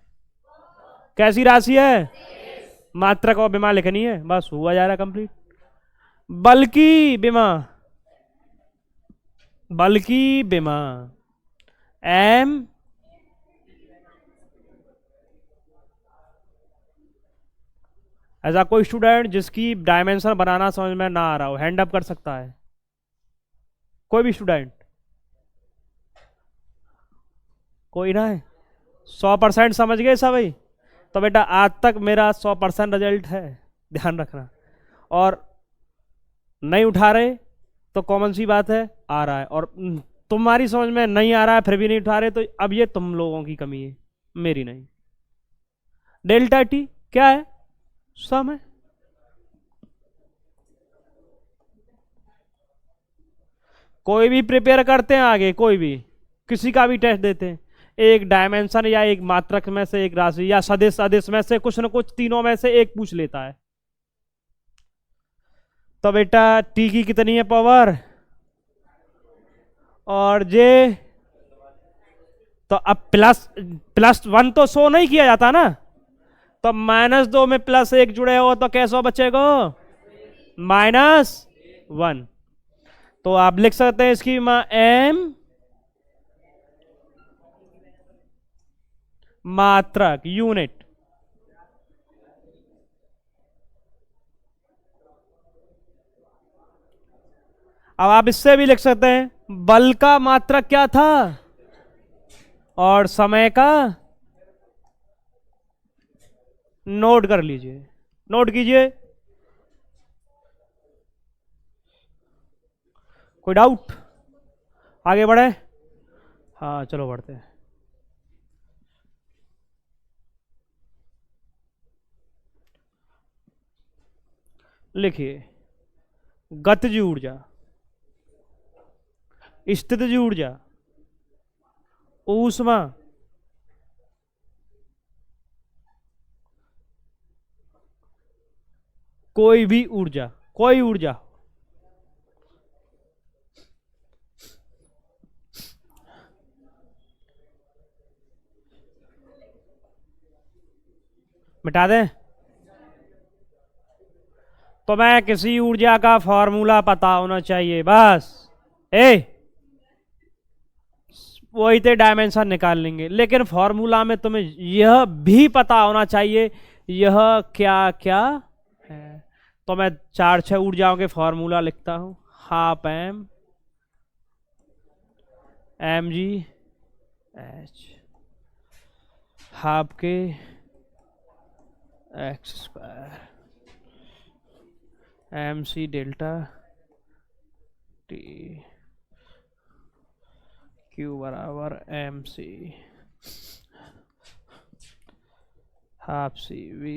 कैसी राशि है, मात्रक और विमा लिखनी है, बस हुआ जा रहा कंप्लीट। बल्कि विमा, बल्कि विमा एम ऐसा कोई स्टूडेंट जिसकी डायमेंशन बनाना समझ में ना आ रहा हो, हैंड अप कर सकता है, कोई भी स्टूडेंट? कोई ना है? 100% समझ गए सभी? तो बेटा आज तक मेरा 100% रिजल्ट है, ध्यान रखना। और नहीं उठा रहे तो कॉमन सी बात है आ रहा है, और तुम्हारी समझ में नहीं आ रहा है फिर भी नहीं उठा रहे, तो अब ये तुम लोगों की कमी है, मेरी नहीं। डेल्टा टी क्या है? समय। कोई भी प्रिपेयर करते हैं आगे, कोई भी किसी का भी टेस्ट देते हैं, एक डायमेंशन या एक मात्रक में से एक राशि या सदिश, सदिश में से कुछ न कुछ तीनों में से एक पूछ लेता है। तो बेटा टी की कितनी है पावर, और जे, तो अब प्लस प्लस वन तो शो नहीं किया जाता ना, तो -2 में +1 जुड़े हो तो कैसे बचेगा, -1। तो आप लिख सकते हैं इसकी एम मात्रक यूनिट। अब आप इससे भी लिख सकते हैं बल का मात्रक क्या था और समय का, नोट कर लीजिए, नोट कीजिए। कोई डाउट? आगे बढ़े? हाँ चलो बढ़ते हैं। लिखिए गतिज ऊर्जा, स्थितिज ऊर्जा, ऊष्मा, कोई भी ऊर्जा, कोई ऊर्जा, मिटा दें? तो मैं किसी ऊर्जा का फॉर्मूला पता होना चाहिए बस, वही तो डायमेंशन निकाल लेंगे, लेकिन फॉर्मूला में तुम्हें यह भी पता होना चाहिए यह क्या क्या है। तो मैं 4-6 ऊर्जाओं के फॉर्मूला लिखता हूं, half M mg h, half K x² mc delta t, q बराबर mc half c v²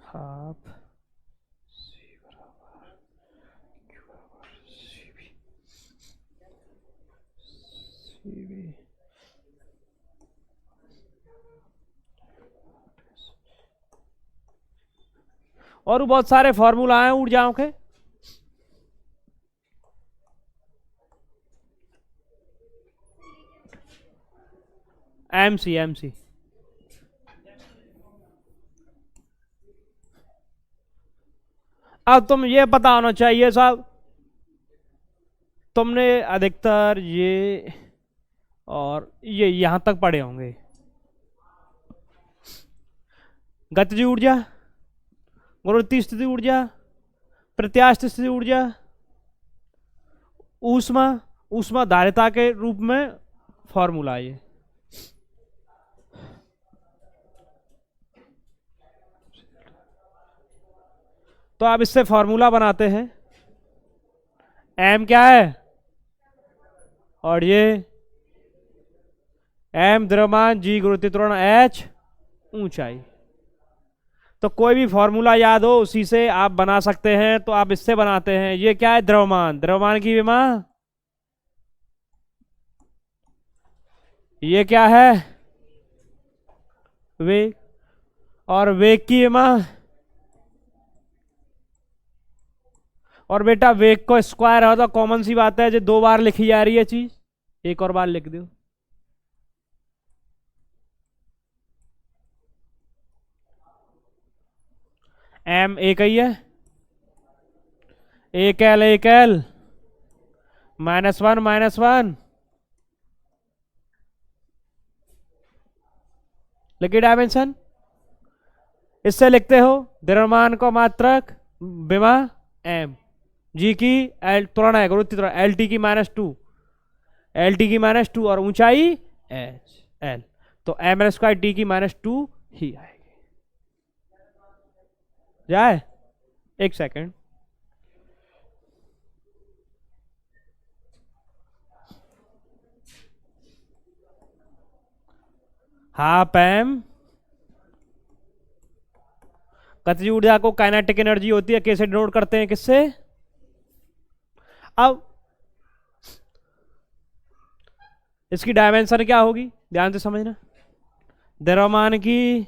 half c बराबर q बराबर cv और बहुत सारे फॉर्मूला हैं ऊर्जाओं के। MC MC। अब तुम ये पता होना चाहिए साहब, तुमने अधिकतर ये और ये यहां तक पढ़े होंगे। गतिज ऊर्जा, गुरुत्वीय स्थिति ऊर्जा, प्रत्यास्थ स्थिति ऊर्जा, ऊष्मा, ऊष्मा धारिता के रूप में फॉर्मूला ये। तो आप इससे फॉर्मूला बनाते हैं। M क्या है, और ये M द्रव्यमान, G गुरुत्वीय त्वरण, H ऊंचाई। तो कोई भी फॉर्मूला याद हो उसी से आप बना सकते हैं। तो आप इससे बनाते हैं। ये क्या है, द्रव्यमान, द्रव्यमान की विमा। ये क्या है, वेग, और वेग की विमा। और बेटा वेग को स्क्वायर हो तो कॉमन सी बात है, जो 2 बार लिखी जा रही है चीज, एक और बार लिख दो। M एक ही है, एक L -1 लिखी डायमेंशन। इससे लिखते हो द्रव्यमान को मात्रक, विमा M, G की L त्वरण है, गुरुत्वीय त्वरण LT की -2, LT की -2, और ऊंचाई H L। तो mL² T की -2 ही आएगी। जाए, एक सेकंड। हाफ M गतिज ऊर्जा को काइनेटिक एनर्जी होती है, कैसे डिनोट करते हैं, किससे। अब इसकी डायमेंशन क्या होगी, ध्यान से समझना। द्रव्यमान की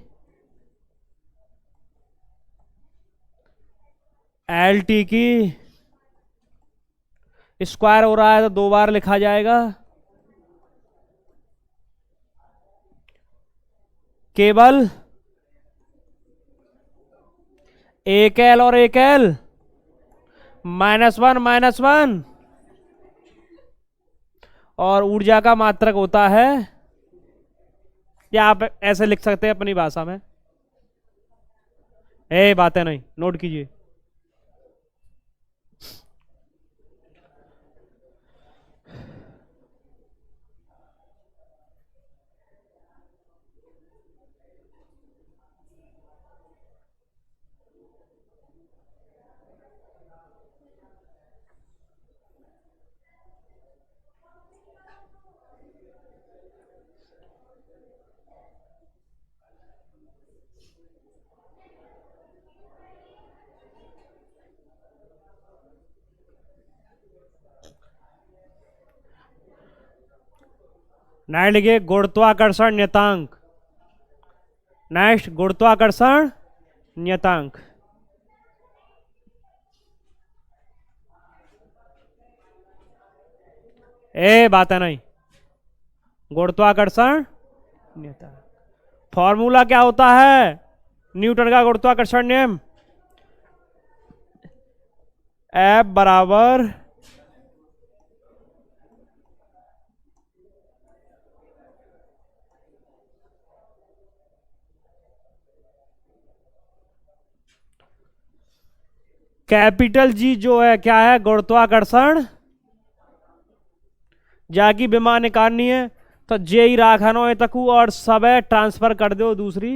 LT की स्क्वायर हो रहा है तो 2 बार लिखा जाएगा। केवल एक L और एक L -1 और ऊर्जा का मात्रक होता है, या आप ऐसे लिख सकते हैं अपनी भाषा में। बातें नहीं, नोट कीजिए। नेक्स्ट लिखिए गुरुत्वाकर्षण नियतांक। नेक्स्ट गुरुत्वाकर्षण नियतांक। बातें नहीं, गुरुत्वाकर्षण नियतांक। फॉर्मूला क्या होता है, न्यूटन का गुरुत्वाकर्षण नियम, F बराबर कैपिटल G जो है क्या है, गुरुत्वाकर्षण, जाकी विमा निकालनी है तो जे ही राखनो है तकू, और सब है ट्रांसफर कर दो दूसरी।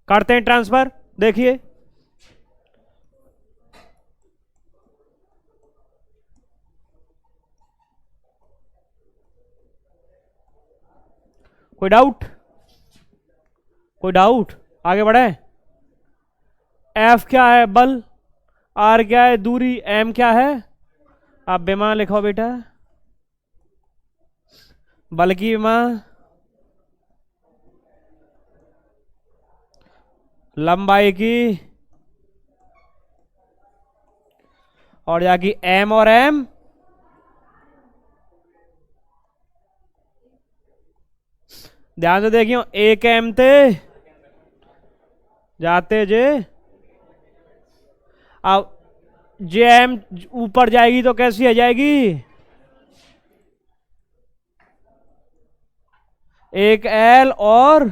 करते हैं ट्रांसफर, देखिए कोई डाउट, कोई डाउट, आगे बढ़े। F क्या है, बल, R क्या है, दूरी, M क्या है, आप विमा लिखो बेटा, बल की विमा, लंबाई की, और जाकी M और M ध्यान से देखियो, एक एम थे जाते जे, अब जे एम ऊपर जाएगी तो कैसी आ जाएगी, एक एल और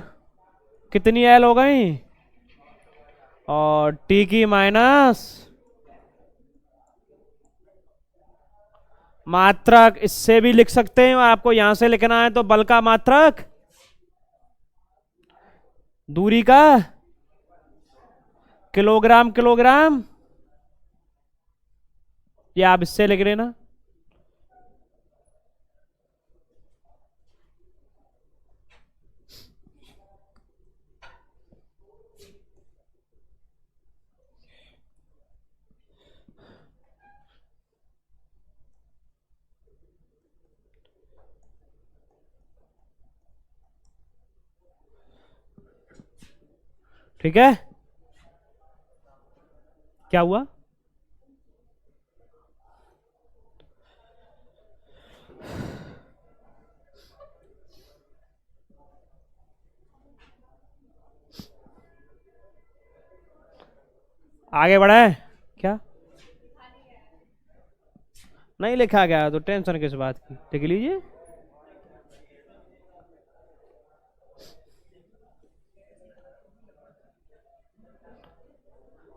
कितनी एल हो गई, और टी की माइनस मात्रक। इससे भी लिख सकते हैं, आपको यहां से लिखना है तो बल का मात्रक, दूरी का किलोग्राम किलोग्राम, या आप इससे लिख लेना। ठीक है, क्या हुआ, आगे बढ़े क्या, नहीं लिखा गया तो टेंशन किस बात की, लिख लीजिए।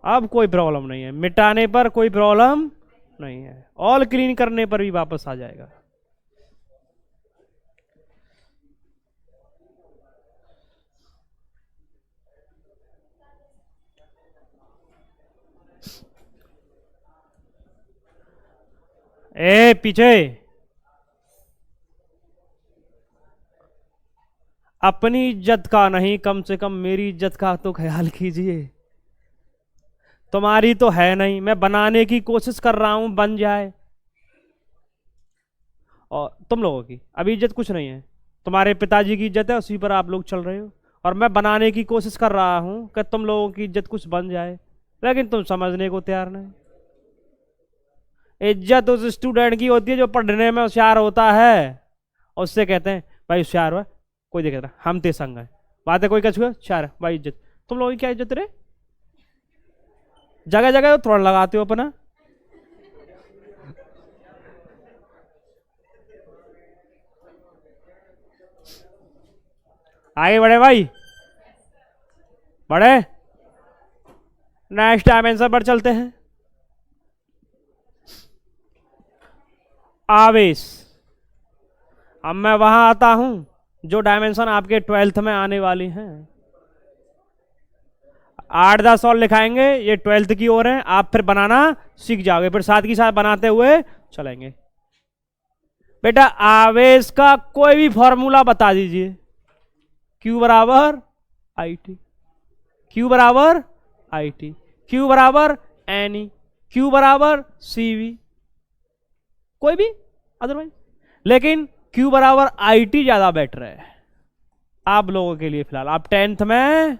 अब कोई प्रॉब्लम नहीं है, मिटाने पर कोई प्रॉब्लम नहीं है, ऑल क्लीन करने पर भी वापस आ जाएगा। ए पीछे, अपनी इज्जत का नहीं, कम से कम मेरी इज्जत का तो ख्याल कीजिए। तुम्हारी तो है नहीं, मैं बनाने की कोशिश कर रहा हूं बन जाए, और तुम लोगों की अभी इज्जत कुछ नहीं है, तुम्हारे पिताजी की इज्जत है, उसी पर आप लोग चल रहे हो, और मैं बनाने की कोशिश कर रहा हूं कि तुम लोगों की इज्जत कुछ बन जाए, लेकिन तुम समझने को तैयार नहीं। इज्जत उस स्टूडेंट की होती है जो पढ़ने में होशियार होता है, उससे कहते हैं भाई होशियार हुआ, कोई देख रहा हम ते संग है, बात है कोई कछ हुआ होशियार भाई इज्जत। तुम लोगों की क्या इज्जत रे, जगह जगह तो थोड़ा लगाते हो अपना। आगे बढ़े भाई, बढ़े, नेक्स्ट डायमेंशन पर चलते हैं। आवेश, अब मैं वहां आता हूं जो डायमेंशन आपके 12th में आने वाली हैं, 8-10 और लिखाएंगे, ये 12th की ओर है, आप फिर बनाना सीख जाओगे, फिर साथ ही साथ बनाते हुए चलेंगे। बेटा आवेश का कोई भी फॉर्मूला बता दीजिए, Q बराबर आई टी, Q बराबर आई टी, Q बराबर एन ई, Q बराबर सी वी, कोई भी अदरवाइज, लेकिन Q बराबर आई टी ज्यादा बेटर है आप लोगों के लिए फिलहाल। आप 10th में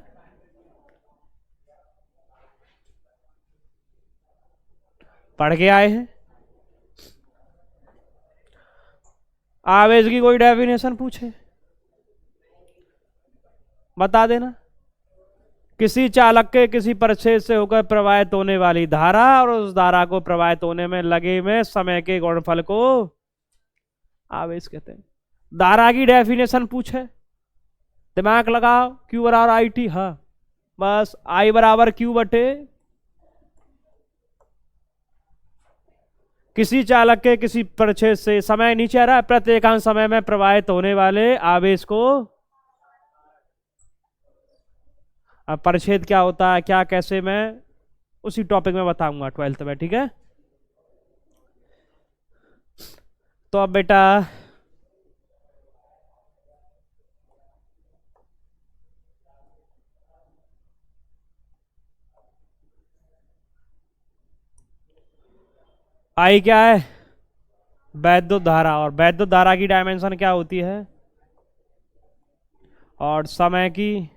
पढ़ के आए हैं, आवेश की कोई डेफिनेशन पूछे बता देना। किसी चालक के किसी परिच्छेद से होकर प्रवाहित होने वाली धारा और उस धारा को प्रवाहित होने में लगे में समय के गुणनफल को आवेश कहते हैं। धारा की डेफिनेशन पूछे, दिमाग लगाओ, क्यू बराबर आई टी, हाँ बस आई बराबर क्यू बटे किसी चालक के किसी परिच्छेद से, समय नीचे आ रहा है, प्रत्येकांश समय में प्रवाहित होने वाले आवेश को, अब परिच्छेद क्या होता है क्या कैसे, मैं उसी टॉपिक में बताऊंगा 12th में, ठीक है। तो अब बेटा आई क्या है, वैद्युत धारा, और वैद्युत धारा की डायमेंशन क्या होती है, और समय की,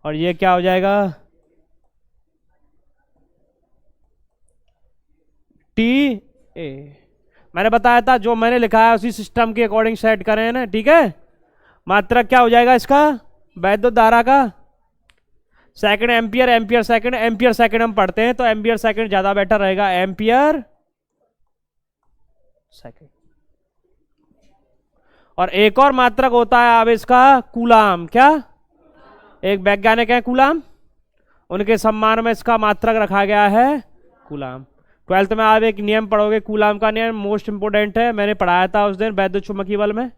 और ये क्या हो जाएगा टी ए। मैंने बताया था जो मैंने लिखा है उसी सिस्टम के अकॉर्डिंग सेट करें ना, ठीक है। मात्रक क्या हो जाएगा इसका, वैद्युत धारा का। Second ampere, ampere second, ampere second हम पढ़ते हैं तो एम्पियर सेकंड ज्यादा बेटर रहेगा, एम्पियर सेकंड। और एक और मात्रक होता है अब इसका कूलाम। क्या, एक वैज्ञानिक है कूलाम, उनके सम्मान में इसका मात्रक रखा गया है कूलाम। 12th में आप एक नियम पढ़ोगे कूलाम का नियम, मोस्ट इंपोर्टेंट है, मैंने पढ़ाया था उस दिन वैद्युत चुंबकीय बल में।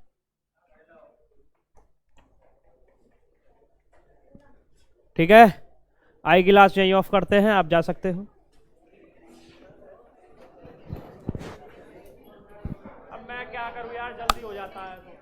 ठीक है, आई गिलास यहीं ऑफ करते हैं, आप जा सकते हो। अब मैं क्या करूं यार, जल्दी हो जाता है तो।